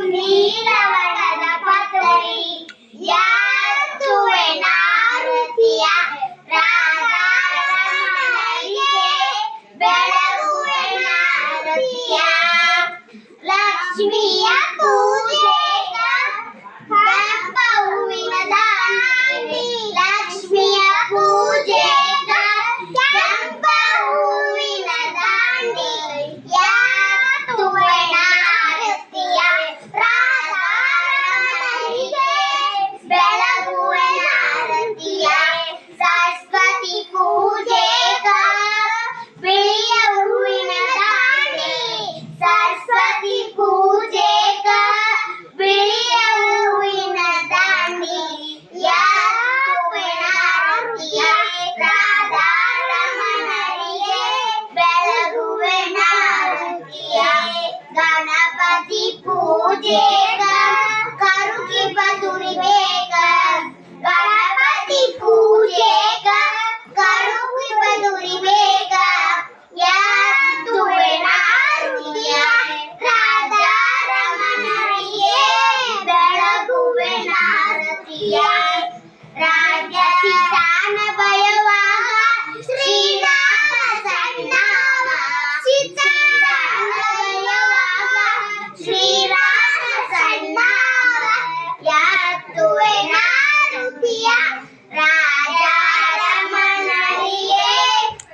ನೀಲವನದ ಪತರಿ ಯಾತುವೆ ನಾರುತಿಯ ರಾಧಾರಮಣರಿಗೆ ಬೆಳಗುವೆ ನಾರುತಿಯ ಲಕ್ಷ್ಮಿಯ ಪೂಜೆಗ ಕೆಂಪ ಹೂವಿನ ದಾಂಡಿ ಲಕ್ಷ್ಮಿಯ ಪೂಜೆಗ ಕೆಂಪ ಹೂವಿನ ದಾಂಡಿ ಯಾತುವೆ ನಾರುತಿಯ ರಾಧಾರಮಣರಿಗೆ ಬೆಳಗುವೆ ನಾರುತಿಯ ಸರಸ್ವತಿ ಪೂಜೆಗ ಬಿಳಿಯ ಹೂವಿನ ದಾಂಡಿ ಸರಸ್ವತಿ ಪೂಜೆಗ ಬಿಳಿಯ ಹೂವಿನ ದಾಂಡಿ ಯಾತುವೆ ನಾರುತಿಯ ರಾಧಾರಮಣರಿಗೆ ಬೆಳಗುವೆ ನಾರುತಿಯ ಗಣಪತಿ ಪೂಜೆಗ ಕರುಗಿ ಬದುರಿ ಬೇಗ ಗಣಪತಿ ಪೂಜೆಗ ಕರುಗಿ ಬದುರಿ ಬೇಗ ಯಾತುವೆ ನಾರುತಿಯ ರಾಧಾರಮಣರಿಗೆ ಬೆಳಗುವೆ ನಾರುತಿಯ ರಾಜಸಿತಾನ ಭಯವಾಗ ಶ್ರೀರಾಮ ಸಣ್ಣವ ಸಿತಾನ ಭಯವಾಗ ಶ್ರೀರಾಮ ಸಣ್ಣವ ಯಾತುವೆ ನಾರುತಿಯ ರಾಜಾರಮಣರಿಗೆ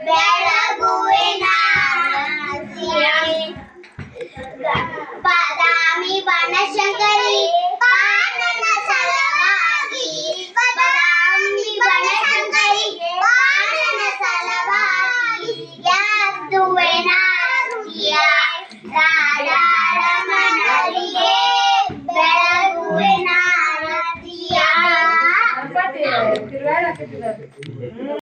ಬೆಳಗುವೆ ನಾರುತಿಯ ಬಾದಾಮಿ ಬನಶಂಕರಿ ಪಾನನ ಸಲವಾಗಿ ಬಾದಾಮಿ ಬನಶಂಕರಿ ಪಾನನ ಸಲವಾಗಿ ಯಾತುವೆ ನಾರುತಿಯ ರಾಧಾರಮಣರಿಗೆ ಬೆಳಗುವೆ ನಾರುತಿಯ